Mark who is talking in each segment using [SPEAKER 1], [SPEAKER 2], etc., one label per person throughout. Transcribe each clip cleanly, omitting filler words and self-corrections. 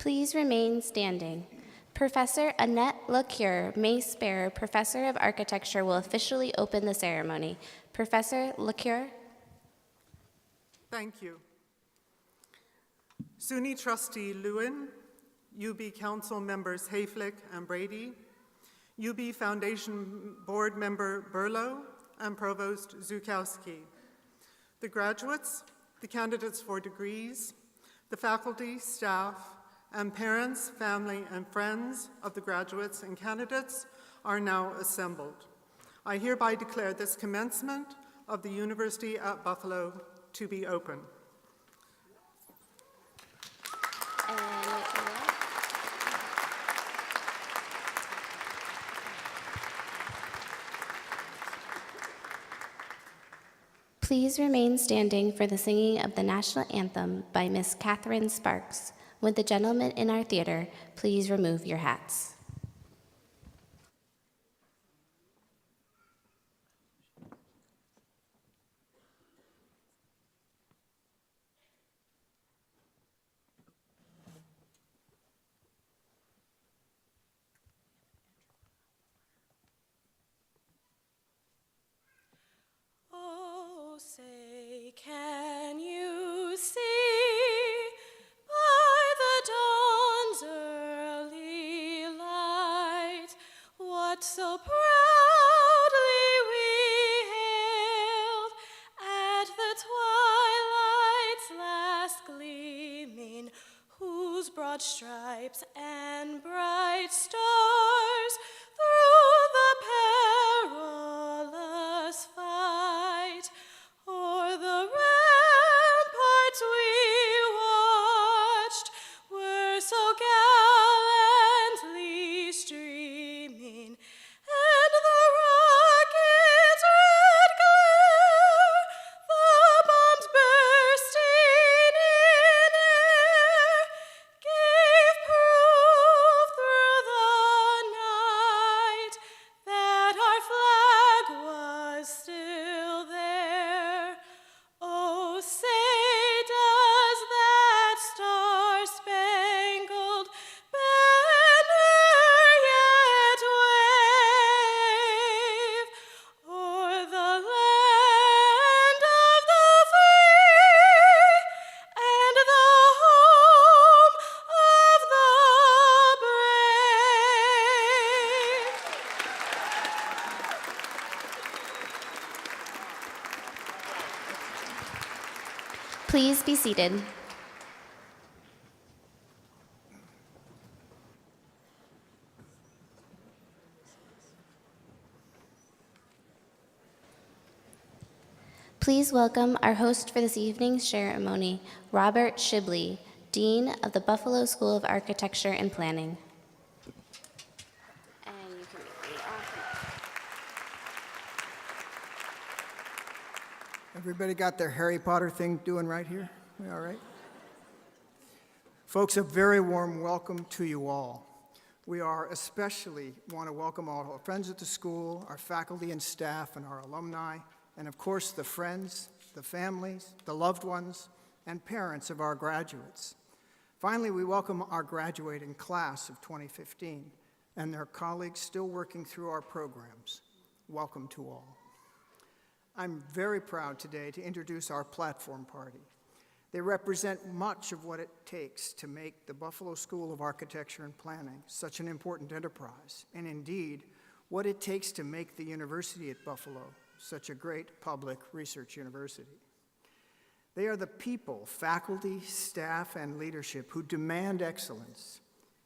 [SPEAKER 1] Please remain standing. Professor Annette LaCure, Mace Bearer, Professor of Architecture, will officially open the ceremony. Professor LaCure.
[SPEAKER 2] Thank you. SUNY Trustee Lewin, UB Council members Hayflick and Brady, UB Foundation Board member Berlow, and Provost Zukowski, the graduates, the candidates for degrees, the faculty, staff, and parents, family, and friends of the graduates and candidates are now assembled. I hereby declare this commencement of the University at Buffalo to be open.
[SPEAKER 1] Please remain standing for the singing of the national anthem by Miss Catherine Sparks. Would the gentlemen in our theater please remove your hats?
[SPEAKER 3] Oh, say, can you see by the dawn's early light what so proudly we hailed at the twilight's last gleaming, whose broad stripes and bright stars through the perilous fight o'er the ramparts we watched were so gallantly streaming, and the rocket's red glare, the bombs bursting in air, gave proof through the night that our flag was still there. Oh, say, does that star-spangled banner yet wave o'er the land of the free and the home of the brave?
[SPEAKER 1] Please be seated. Please welcome our host for this evening's ceremony, Robert Shibley, Dean of the Buffalo School of Architecture and Planning. And you can read off.
[SPEAKER 4] Everybody got their Harry Potter thing doing right here? We all right? Folks, a very warm welcome to you all. We especially want to welcome all our friends at the school, our faculty and staff, and our alumni, and of course the friends, the families, the loved ones, and parents of our graduates. Finally, we welcome our graduating class of 2015 and their colleagues still working through our programs. Welcome to all. I'm very proud today to introduce our platform party. They represent much of what it takes to make the Buffalo School of Architecture and Planning such an important enterprise, and indeed, what it takes to make the University at Buffalo such a great public research university. They are the people, faculty, staff, and leadership who demand excellence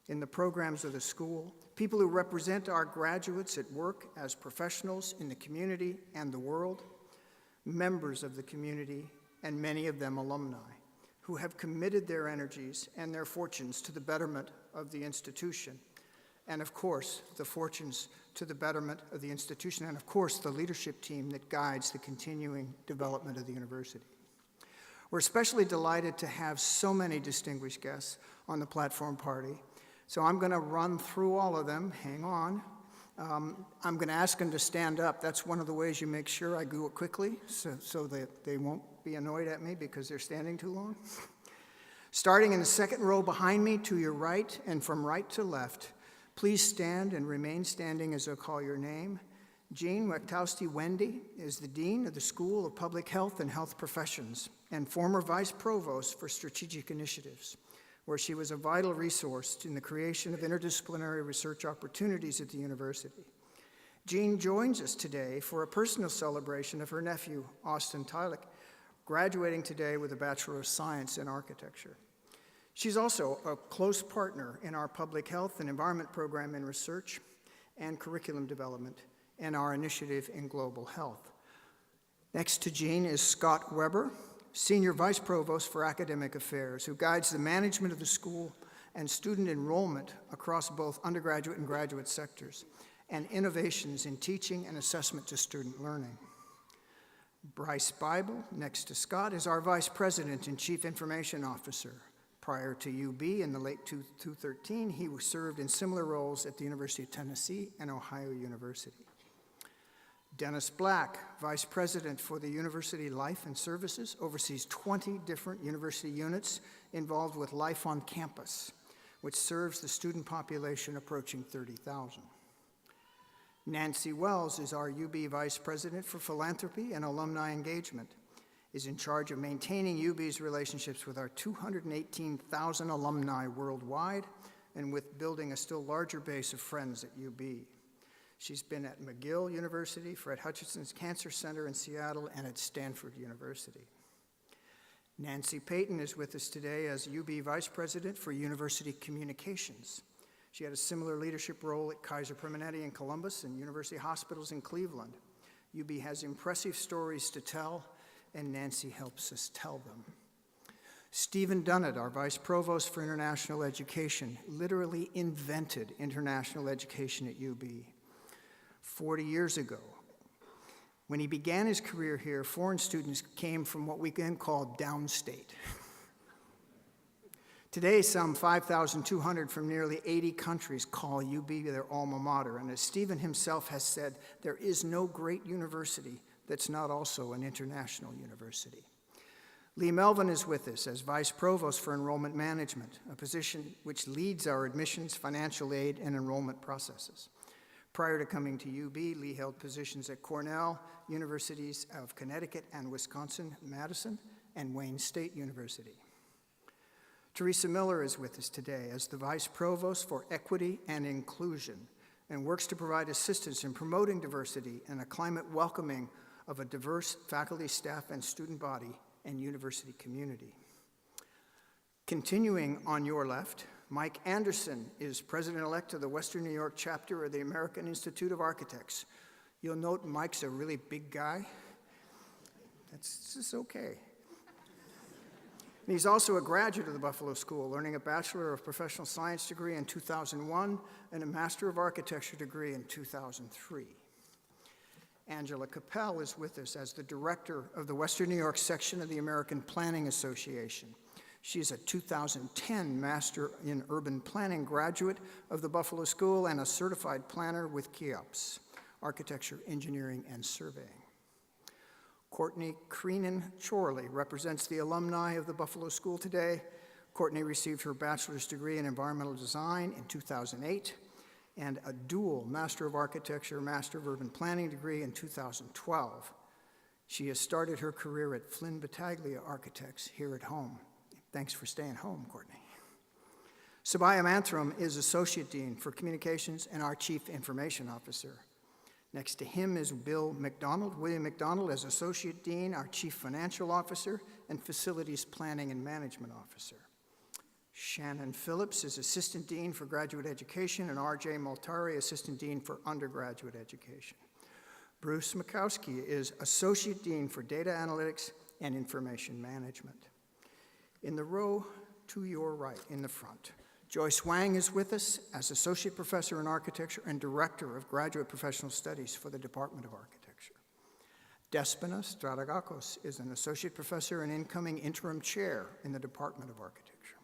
[SPEAKER 4] in the programs of the school, people who represent our graduates at work as professionals in the community and the world, members of the community, and many of them alumni, who have committed their energies and their fortunes to the betterment of the institution, and of course, the fortunes to the betterment of the institution, and of course, the leadership team that guides the continuing development of the university. We're especially delighted to have so many distinguished guests on the platform party, so I'm going to run through all of them. Hang on. I'm going to ask them to stand up. That's one of the ways you make sure I do it quickly so that they won't be annoyed at me because they're standing too long. Starting in the second row behind me to your right and from right to left, please stand and remain standing as I call your name. Jean Wachtowski-Wendy is the Dean of the School of Public Health and Health Professions and former Vice Provost for Strategic Initiatives, where she was a vital resource in the creation of interdisciplinary research opportunities at the university. Jean joins us today for a personal celebration of her nephew, Austin Tylick, graduating today with a Bachelor of Science in Architecture. She's also a close partner in our Public Health and Environment Program in research and curriculum development and our initiative in global health. Next to Jean is Scott Weber, Senior Vice Provost for Academic Affairs, who guides the management of the school and student enrollment across both undergraduate and graduate sectors, and innovations in teaching and assessment to student learning. Bryce Bible, next to Scott, is our Vice President and Chief Information Officer. Prior to UB in the late 2013, he served in similar roles at the University of Tennessee and Ohio University. Dennis Black, Vice President for the University Life and Services, oversees 20 different university units involved with life on campus, which serves the student population approaching 30,000. Nancy Wells is our UB Vice President for Philanthropy and Alumni Engagement, is in charge of maintaining UB's relationships with our 218,000 alumni worldwide and with building a still larger base of friends at UB. She's been at McGill University, Fred Hutchinson's Cancer Center in Seattle, and at Stanford University. Nancy Payton is with us today as UB Vice President for University Communications. She had a similar leadership role at Kaiser Permanente in Columbus and University Hospitals in Cleveland. UB has impressive stories to tell, and Nancy helps us tell them. Stephen Dunnett, our Vice Provost for International Education, literally invented international education at UB. 40 years ago, when he began his career here, foreign students came from what we then call downstate. Today, some 5,200 from nearly 80 countries call UB their alma mater, and as Stephen himself has said, there is no great university that's not also an international university. Lee Melvin is with us as Vice Provost for Enrollment Management, a position which leads our admissions, financial aid, and enrollment processes. Prior to coming to UB, Lee held positions at Cornell, Universities of Connecticut and Wisconsin-Madison, and Wayne State University. Teresa Miller is with us today as the Vice Provost for Equity and Inclusion and works to provide assistance in promoting diversity and a climate welcoming of a diverse faculty, staff, and student body and university community. Continuing on your left, Mike Anderson is President-elect of the Western New York chapter of the American Institute of Architects. You'll note Mike's a really big guy. That's just okay. And he's also a graduate of the Buffalo School, earning a Bachelor of Professional Science degree in 2001 and a Master of Architecture degree in 2003. Angela Capel is with us as the director of the Western New York section of the American Planning Association. She is a 2010 Master in Urban Planning graduate of the Buffalo School and a certified planner with KEOPS, Architecture, Engineering, and Surveying. Courtney Creenan-Chorley represents the alumni of the Buffalo School today. Courtney received her bachelor's degree in environmental design in 2008 and a dual Master of Architecture, Master of Urban Planning degree in 2012. She has started her career at Flynn Battaglia Architects here at home. Thanks for staying home, Courtney. Sabaya Manthram is Associate Dean for Communications and our Chief Information Officer. Next to him is Bill McDonald, William McDonald as Associate Dean, our Chief Financial Officer, and Facilities Planning and Management Officer. Shannon Phillips is Assistant Dean for Graduate Education, and R.J. Multari, Assistant Dean for Undergraduate Education. Bruce Makowski is Associate Dean for Data Analytics and Information Management. In the row to your right, in the front, Joyce Wang is with us as Associate Professor in Architecture and Director of Graduate Professional Studies for the Department of Architecture. Despina Strategakos is an Associate Professor and incoming Interim Chair in the Department of Architecture.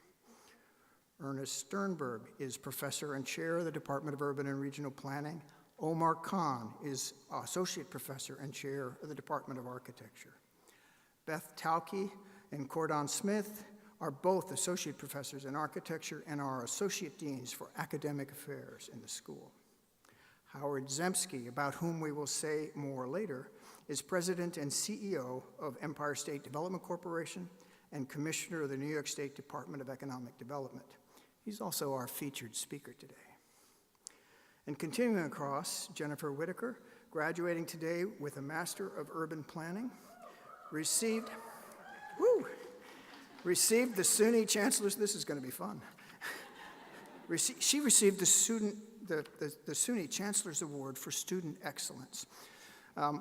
[SPEAKER 4] Ernest Sternberg is Professor and Chair of the Department of Urban and Regional Planning. Omar Khan is Associate Professor and Chair of the Department of Architecture. Beth Tauke and Cordon Smith are both associate professors in architecture and are associate deans for academic affairs in the school. Howard Zemsky, about whom we will say more later, is president and CEO of Empire State Development Corporation and commissioner of the New York State Department of Economic Development. He's also our featured speaker today. And continuing across, Jennifer Whitaker, graduating today with a Master of Urban Planning, received the SUNY Chancellor's, this is going to be fun. She received the SUNY Chancellor's Award for Student Excellence.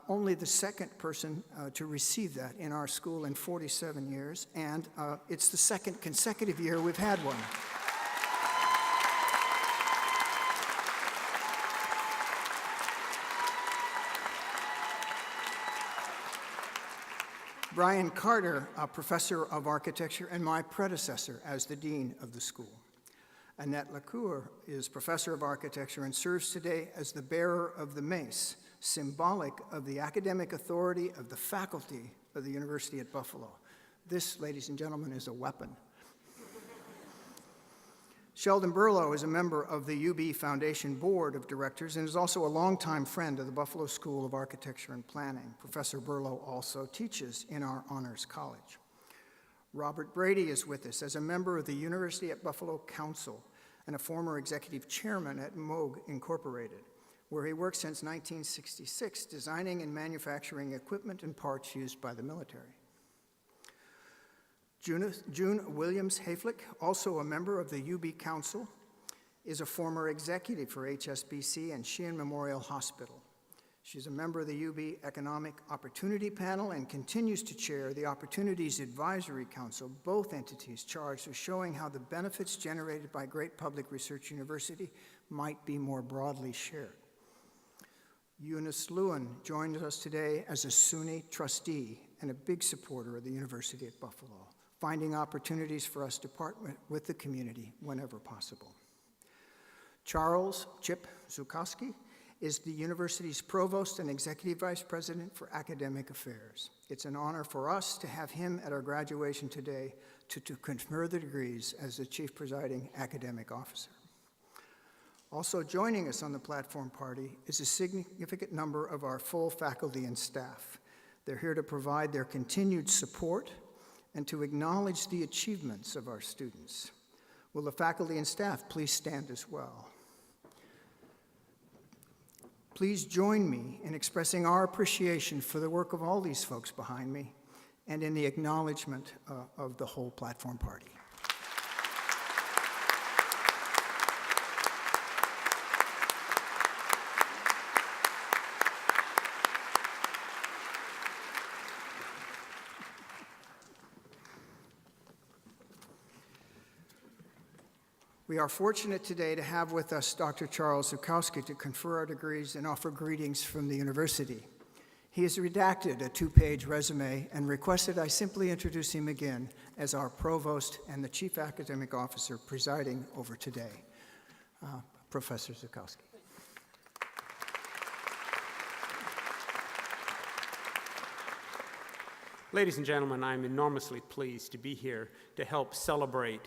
[SPEAKER 4] Only the second person to receive that in our school in 47 years, and it's the second consecutive year we've had one. Brian Carter, a professor of architecture and my predecessor as the dean of the school. Annette Lacour is professor of architecture and serves today as the bearer of the mace, symbolic of the academic authority of the faculty of the University at Buffalo. This, ladies and gentlemen, is a weapon. Sheldon Burlow is a member of the UB Foundation Board of Directors and is also a longtime friend of the Buffalo School of Architecture and Planning. Professor Burlow also teaches in our Honors College. Robert Brady is with us as a member of the University at Buffalo Council and a former executive chairman at Moog Incorporated, where he worked since 1966, designing and manufacturing equipment and parts used by the military. June Williams Hayflick, also a member of the UB Council, is a former executive for HSBC and Sheehan Memorial Hospital. She's a member of the UB Economic Opportunity Panel and continues to chair the Opportunities Advisory Council, both entities charged with showing how the benefits generated by great public research university might be more broadly shared. Eunice Lewin joins us today as a SUNY trustee and a big supporter of the University at Buffalo, finding opportunities for us to partner with the community whenever possible. Charles Chip Zukowski is the university's provost and executive vice president for academic affairs. It's an honor for us to have him at our graduation today to confer the degrees as the chief presiding academic officer. Also joining us on the platform party is a significant number of our full faculty and staff. They're here to provide their continued support and to acknowledge the achievements of our students. Will the faculty and staff please stand as well? Please join me in expressing our appreciation for the work of all these folks behind me and in the acknowledgement of the whole platform party. We are fortunate today to have with us Dr. Charles Zukowski to confer our degrees and offer greetings from the university. He has redacted a 2-page resume and requested I simply introduce him again as our provost and the chief academic officer presiding over today. Professor Zukowski.
[SPEAKER 5] Ladies and gentlemen, I'm enormously pleased to be here to help celebrate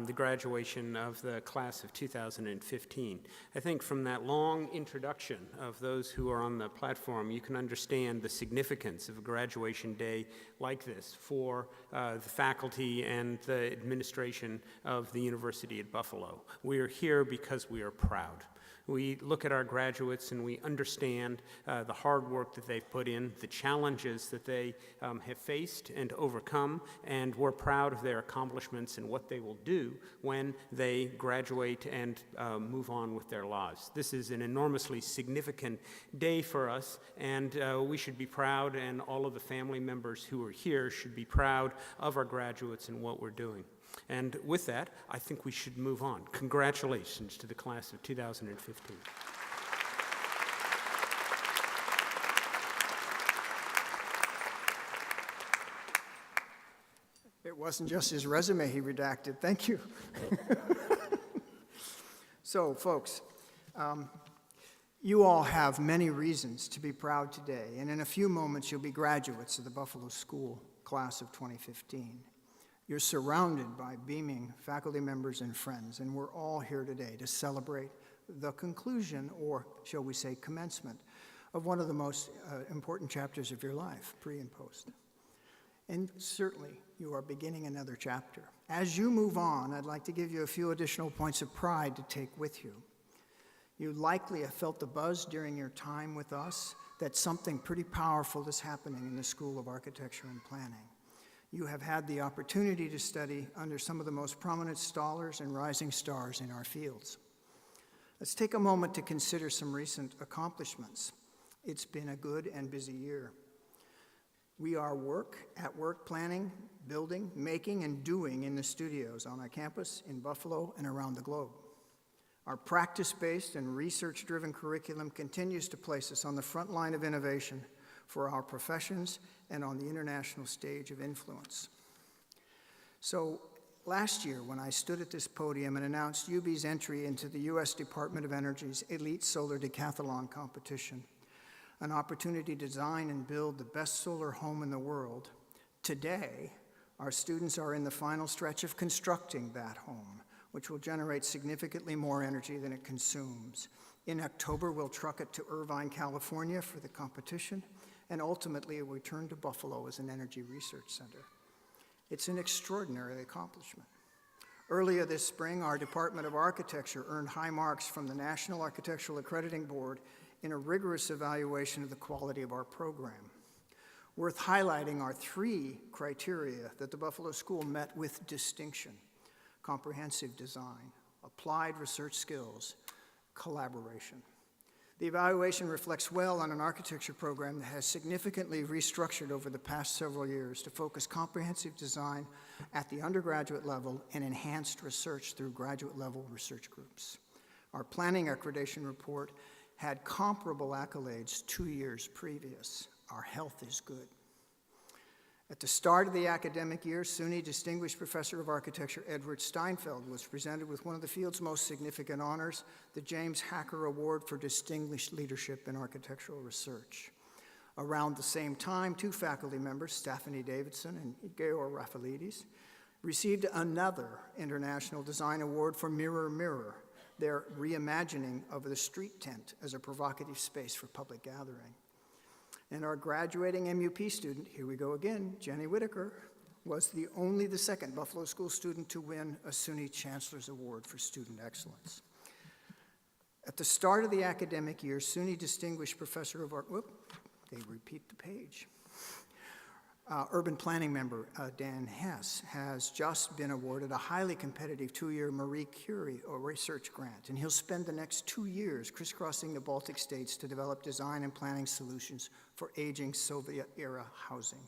[SPEAKER 5] the graduation of the class of 2015. I think from that long introduction of those who are on the platform, you can understand the significance of a graduation day like this for the faculty and the administration of the University at Buffalo. We are here because we are proud. We look at our graduates and we understand the hard work that they've put in, the challenges that they have faced and overcome, and we're proud of their accomplishments and what they will do when they graduate and move on with their lives. This is an enormously significant day for us, and we should be proud, and all of the family members who are here should be proud of our graduates and what we're doing. And with that, I think we should move on. Congratulations to the class of 2015.
[SPEAKER 4] It wasn't just his resume he redacted. Thank you. So, folks, you all have many reasons to be proud today, and in a few moments you'll be graduates of the Buffalo School class of 2015. You're surrounded by beaming faculty members and friends, and we're all here today to celebrate the conclusion, or shall we say commencement, of one of the most important chapters of your life, pre and post. And certainly, you are beginning another chapter. As you move on, I'd like to give you a few additional points of pride to take with you. You likely have felt the buzz during your time with us that something pretty powerful is happening in the School of Architecture and Planning. You have had the opportunity to study under some of the most prominent scholars and rising stars in our fields. Let's take a moment to consider some recent accomplishments. It's been a good and busy year. We are at work planning, building, making, and doing in the studios on our campus, in Buffalo, and around the globe. Our practice-based and research-driven curriculum continues to place us on the front line of innovation for our professions and on the international stage of influence. So last year, when I stood at this podium and announced UB's entry into the U.S. Department of Energy's Elite Solar Decathlon competition, an opportunity to design and build the best solar home in the world, today, our students are in the final stretch of constructing that home, which will generate significantly more energy than it consumes. In October, we'll truck it to Irvine, California for the competition, and ultimately it will return to Buffalo as an energy research center. It's an extraordinary accomplishment. Earlier this spring, our Department of Architecture earned high marks from the National Architectural Accrediting Board in a rigorous evaluation of the quality of our program. Worth highlighting are 3 criteria that the Buffalo School met with distinction: comprehensive design, applied research skills, collaboration. The evaluation reflects well on an architecture program that has significantly restructured over the past several years to focus comprehensive design at the undergraduate level and enhanced research through graduate level research groups. Our planning accreditation report had comparable accolades 2 years previous. Our health is good. At the start of the academic year, SUNY Distinguished Professor of Architecture Edward Steinfeld was presented with one of the field's most significant honors, the James Hacker Award for Distinguished Leadership in Architectural Research. Around the same time, 2 faculty members, Stephanie Davidson and Georg Rafaelidis, received another International Design Award for Mirror Mirror, their reimagining of the street tent as a provocative space for public gathering. And our graduating MUP student, here we go again, Jenny Whitaker, was the second Buffalo School student to win a SUNY Chancellor's Award for Student Excellence. At the start of the academic year, SUNY Distinguished Professor of Art, Urban Planning member Dan Hess has just been awarded a highly competitive 2-year Marie Curie research grant, and he'll spend the next 2 years crisscrossing the Baltic states to develop design and planning solutions for aging Soviet-era housing.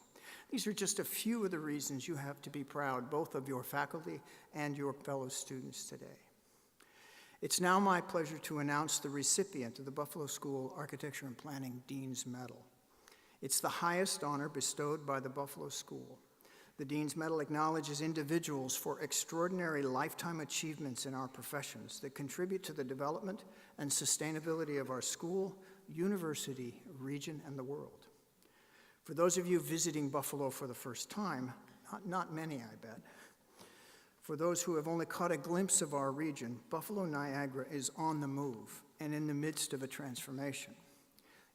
[SPEAKER 4] These are just a few of the reasons you have to be proud, both of your faculty and your fellow students today. It's now my pleasure to announce the recipient of the Buffalo School Architecture and Planning Dean's Medal. It's the highest honor bestowed by the Buffalo School. The Dean's Medal acknowledges individuals for extraordinary lifetime achievements in our professions that contribute to the development and sustainability of our school, university, region, and the world. For those of you visiting Buffalo for the first time, not many, I bet. For those who have only caught a glimpse of our region, Buffalo Niagara is on the move and in the midst of a transformation.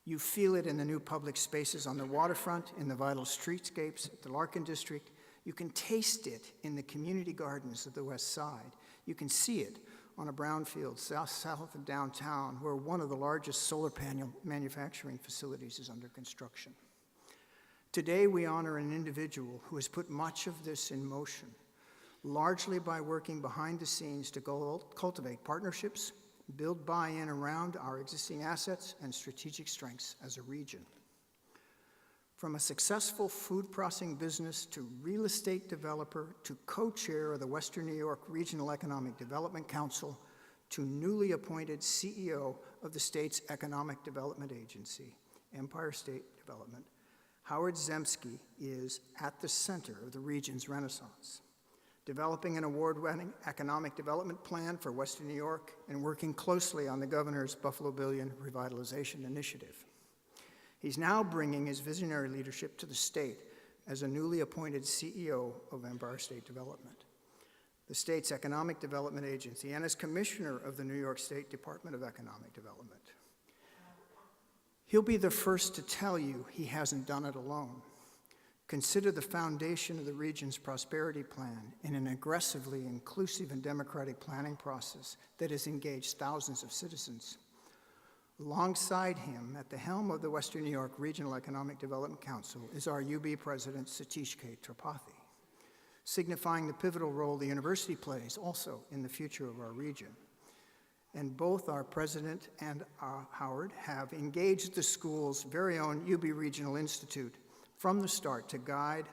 [SPEAKER 4] You feel it in the new public spaces on the waterfront, in the vital streetscapes at the Larkin District. You can taste it in the community gardens of the West Side. You can see it on a brownfield south of downtown, where one of the largest solar panel manufacturing facilities is under construction. Today, we honor an individual who has put much of this in motion, largely by working behind the scenes to cultivate partnerships, build buy-in around our existing assets and strategic strengths as a region. From a successful food processing business to real estate developer to co-chair of the Western New York Regional Economic Development Council to newly appointed CEO of the state's Economic Development Agency, Empire State Development, Howard Zemsky is at the center of the region's renaissance, developing an award-winning economic development plan for Western New York and working closely on the governor's Buffalo Billion Revitalization Initiative. He's now bringing his visionary leadership to the state, as a newly appointed CEO of Empire State Development, the state's economic development agency, and as commissioner of the New York State Department of Economic Development. He'll be the first to tell you he hasn't done it alone. Consider the foundation of the region's prosperity plan in an aggressively inclusive and democratic planning process that has engaged thousands of citizens. Alongside him, at the helm of the Western New York Regional Economic Development Council, is our UB president, Satish K. Tripathi, signifying the pivotal role the university plays also in the future of our region. And both our president and Howard have engaged the school's very own UB Regional Institute from the start to guide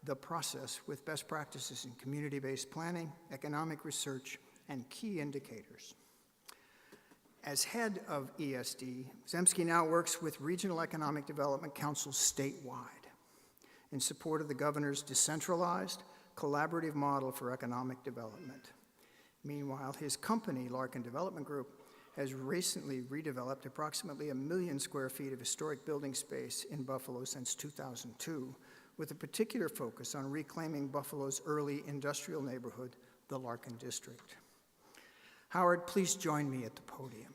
[SPEAKER 4] the process with best practices in community-based planning, economic research, and key indicators. As head of ESD, Zemsky now works with Regional Economic Development Councils statewide in support of the governor's decentralized, collaborative model for economic development. Meanwhile, his company, Larkin Development Group, has recently redeveloped approximately 1 million square feet of historic building space in Buffalo since 2002, with a particular focus on reclaiming Buffalo's early industrial neighborhood, the Larkin District. Howard, please join me at the podium.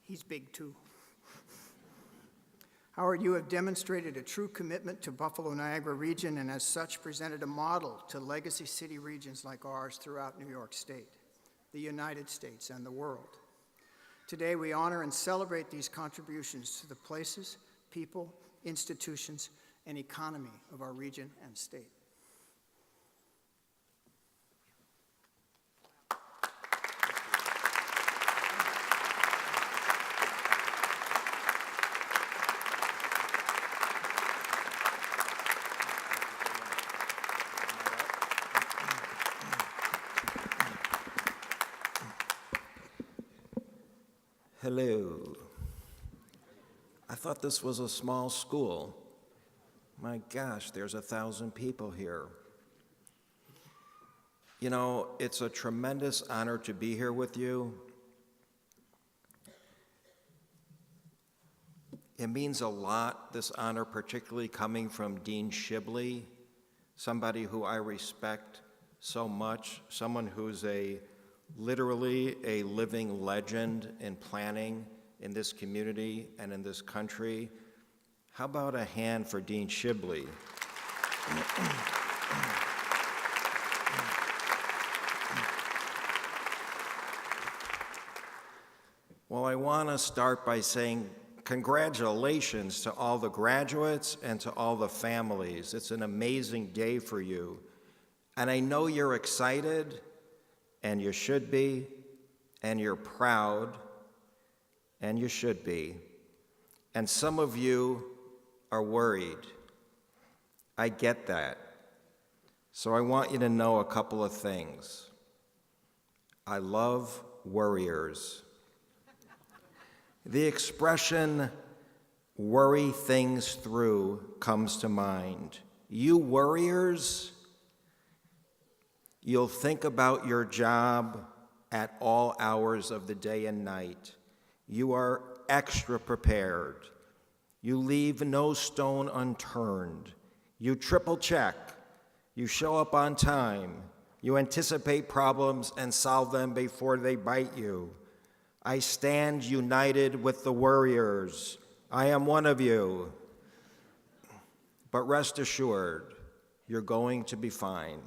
[SPEAKER 4] He's big too. Howard, you have demonstrated a true commitment to Buffalo-Niagara region and as such presented a model to legacy city regions like ours throughout New York State, the United States, and the world. Today, we honor and celebrate these contributions to the places, people, institutions, and economy of our region and state.
[SPEAKER 6] Hello. I thought this was a small school. My gosh, there's 1,000 people here. You know, it's a tremendous honor to be here with you. It means a lot, this honor, particularly coming from Dean Shibley, somebody who I respect so much, someone who's literally a living legend in planning in this community and in this country. How about a hand for Dean Shibley? Well, I want to start by saying congratulations to all the graduates and to all the families. It's an amazing day for you. And I know you're excited, and you should be, and you're proud, and you should be. And some of you are worried. I get that. So I want you to know a couple of things. I love worriers. The expression, worry things through, comes to mind. You worriers, you'll think about your job at all hours of the day and night. You are extra prepared. You leave no stone unturned. You triple check. You show up on time. You anticipate problems and solve them before they bite you. I stand united with the worriers. I am one of you. But rest assured, you're going to be fine.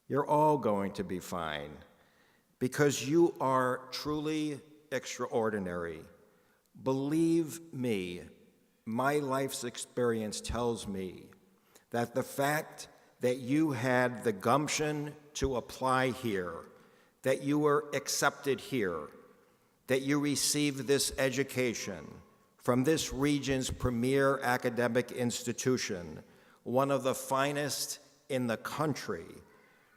[SPEAKER 6] You're all going to be fine because you are truly extraordinary. Believe me, my life's experience tells me that the fact that you had the gumption to apply here, that you were accepted here, that you received this education from this region's premier academic institution, one of the finest in the country,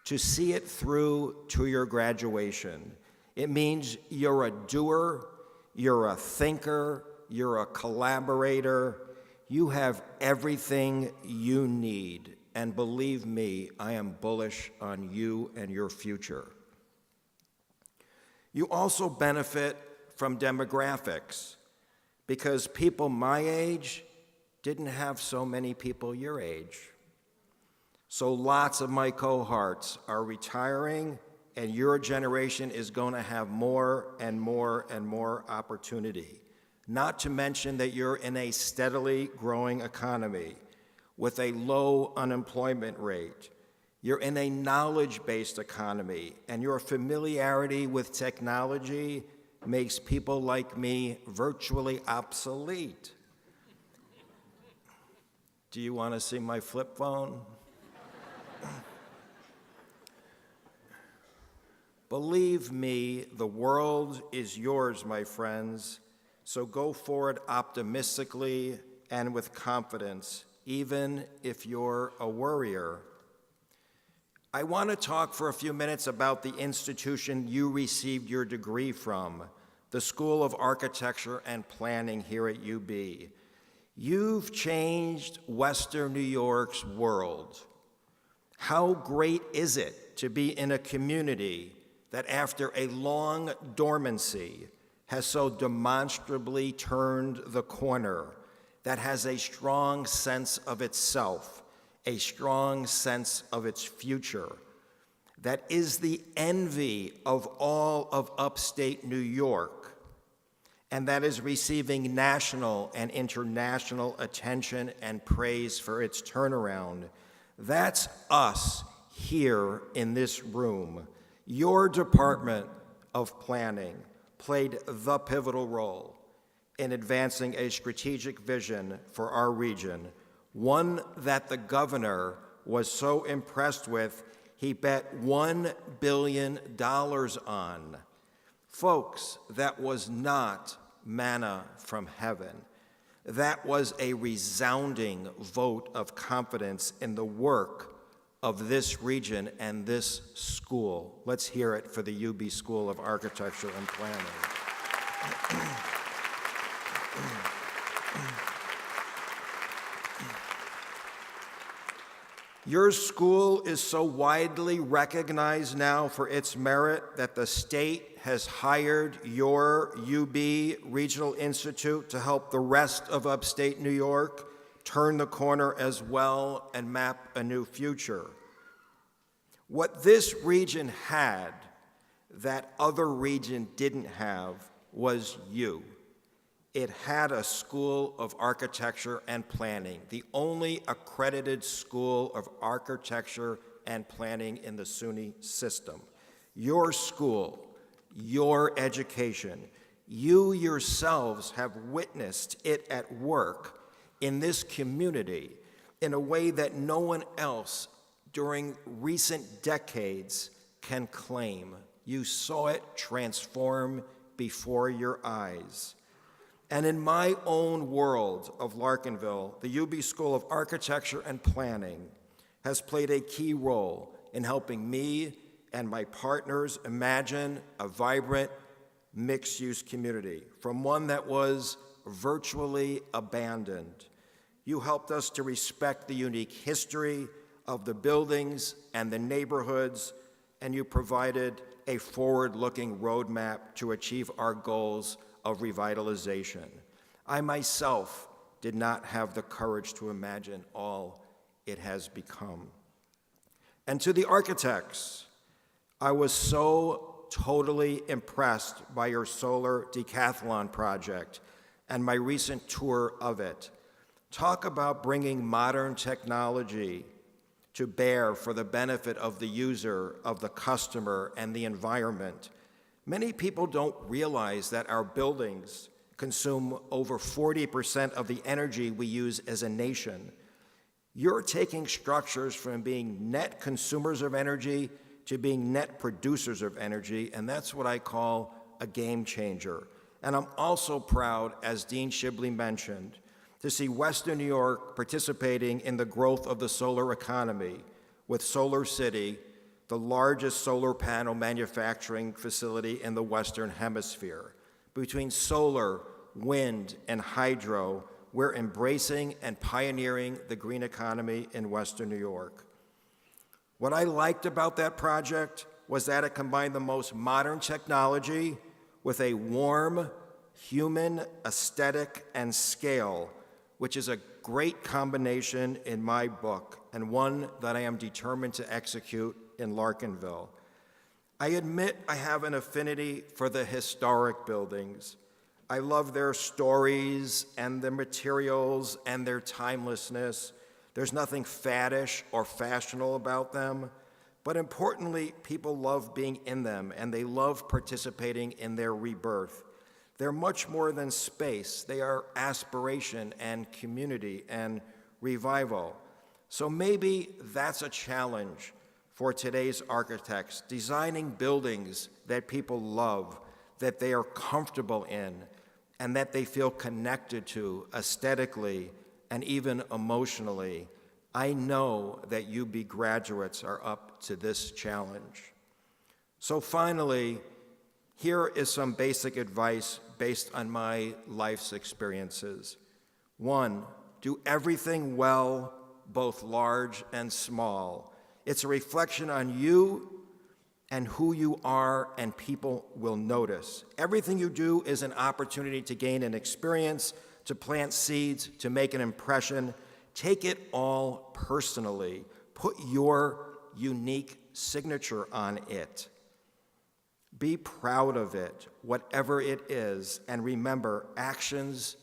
[SPEAKER 6] to see it through to your graduation. It means you're a doer, you're a thinker, you're a collaborator. You have everything you need. And believe me, I am bullish on you and your future. You also benefit from demographics, because people my age didn't have so many people your age. So lots of my cohorts are retiring, and your generation is going to have more and more and more opportunity. Not to mention that you're in a steadily growing economy with a low unemployment rate. You're in a knowledge-based economy, and your familiarity with technology makes people like me virtually obsolete. Do you want to see my flip phone? Believe me, the world is yours, my friends, so go forward optimistically and with confidence, even if you're a worrier. I want to talk for a few minutes about the institution you received your degree from, the School of Architecture and Planning here at UB. You've changed Western New York's world. How great is it to be in a community that after a long dormancy has so demonstrably turned the corner, that has a strong sense of itself, a strong sense of its future, that is the envy of all of upstate New York, and that is receiving national and international attention and praise for its turnaround. That's us here in this room. Your Department of Planning played the pivotal role in advancing a strategic vision for our region, one that the governor was so impressed with, he bet $1 billion on. Folks, that was not manna from heaven. That was a resounding vote of confidence in the work of this region and this school. Let's hear it for the UB School of Architecture and Planning. Your school is so widely recognized now for its merit that the state has hired your UB Regional Institute to help the rest of upstate New York turn the corner as well and map a new future. What this region had that other region didn't have was you. It had a School of Architecture and Planning, the only accredited School of Architecture and Planning in the SUNY system. Your school, your education, you yourselves have witnessed it at work in this community in a way that no one else during recent decades can claim. You saw it transform before your eyes. And in my own world of Larkinville, the UB School of Architecture and Planning has played a key role in helping me and my partners imagine a vibrant, mixed-use community from one that was virtually abandoned. You helped us to respect the unique history of the buildings and the neighborhoods, and you provided a forward-looking roadmap to achieve our goals of revitalization. I myself did not have the courage to imagine all it has become. And to the architects, I was so totally impressed by your solar decathlon project and my recent tour of it. Talk about bringing modern technology to bear for the benefit of the user, of the customer, and the environment. Many people don't realize that our buildings consume over 40% of the energy we use as a nation. You're taking structures from being net consumers of energy to being net producers of energy, and that's what I call a game changer. And I'm also proud, as Dean Shibley mentioned, to see Western New York participating in the growth of the solar economy with Solar City, the largest solar panel manufacturing facility in the Western Hemisphere. Between solar, wind, and hydro, we're embracing and pioneering the green economy in Western New York. What I liked about that project was that it combined the most modern technology with a warm, human aesthetic and scale, which is a great combination in my book and one that I am determined to execute in Larkinville. I admit I have an affinity for the historic buildings. I love their stories and their materials and their timelessness. There's nothing faddish or fashionable about them, but importantly, people love being in them and they love participating in their rebirth. They're much more than space. They are aspiration and community and revival. So maybe that's a challenge for today's architects, designing buildings that people love, that they are comfortable in, and that they feel connected to aesthetically and even emotionally. I know that UB graduates are up to this challenge. So finally, here is some basic advice based on my life's experiences. 1, do everything well, both large and small. It's a reflection on you and who you are, and people will notice. Everything you do is an opportunity to gain an experience, to plant seeds, to make an impression. Take it all personally. Put your unique signature on it. Be proud of it, whatever it is, and remember, actions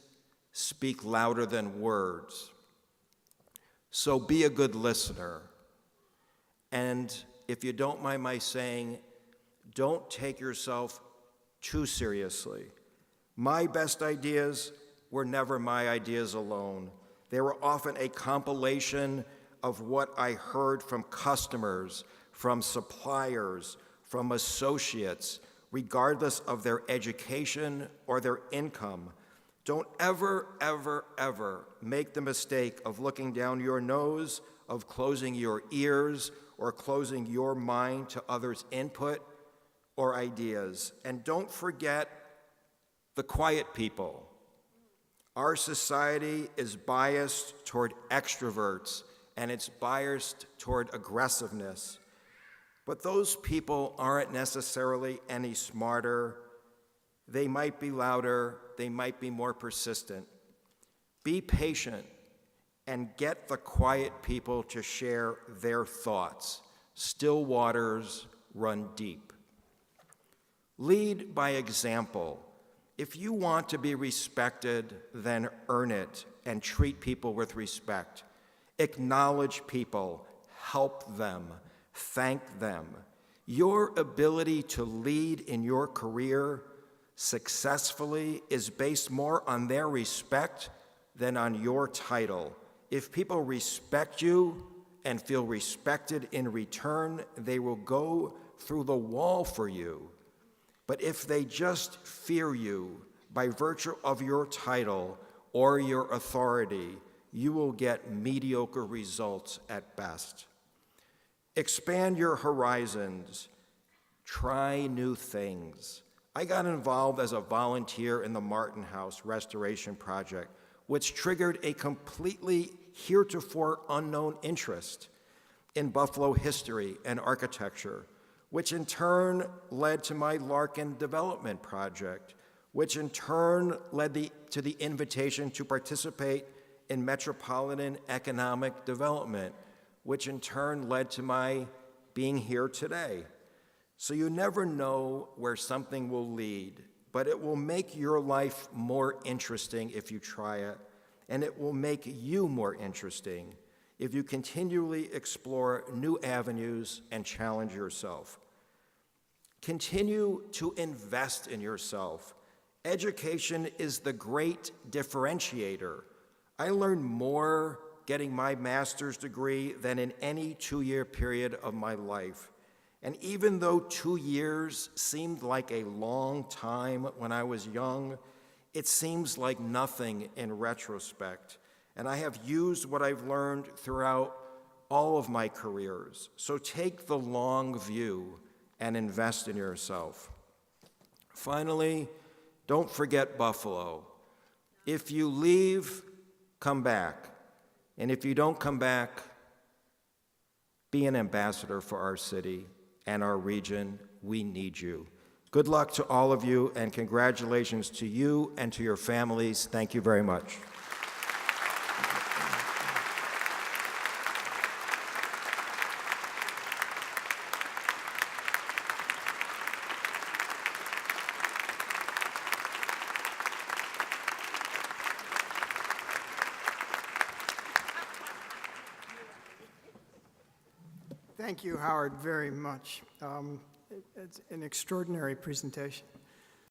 [SPEAKER 6] speak louder than words. So be a good listener. And if you don't mind my saying, don't take yourself too seriously. My best ideas were never my ideas alone. They were often a compilation of what I heard from customers, from suppliers, from associates, regardless of their education or their income. Don't ever, ever, ever make the mistake of looking down your nose, of closing your ears, or closing your mind to others' input or ideas. And don't forget the quiet people. Our society is biased toward extroverts, and it's biased toward aggressiveness. But those people aren't necessarily any smarter. They might be louder, they might be more persistent. Be patient and get the quiet people to share their thoughts. Still waters run deep. Lead by example. If you want to be respected, then earn it and treat people with respect. Acknowledge people, help them, thank them. Your ability to lead in your career successfully is based more on their respect than on your title. If people respect you and feel respected in return, they will go through the wall for you. But if they just fear you by virtue of your title or your authority, you will get mediocre results at best. Expand your horizons. Try new things. I got involved as a volunteer in the Martin House Restoration Project, which triggered a completely heretofore unknown interest in Buffalo history and architecture, which in turn led to my Larkin Development Project, which in turn led to the invitation to participate in metropolitan economic development, which in turn led to my being here today. So you never know where something will lead, but it will make your life more interesting if you try it, and it will make you more interesting if you continually explore new avenues and challenge yourself. Continue to invest in yourself. Education is the great differentiator. I learned more getting my master's degree than in any 2-year period of my life. And even though 2 years seemed like a long time when I was young, it seems like nothing in retrospect. And I have used what I've learned throughout all of my careers. So take the long view and invest in yourself. Finally, don't forget Buffalo. If you leave, come back. And if you don't come back, be an ambassador for our city and our region. We need you. Good luck to all of you, and congratulations to you and to your families. Thank you very much.
[SPEAKER 4] Thank you, Howard, very much. It's an extraordinary presentation.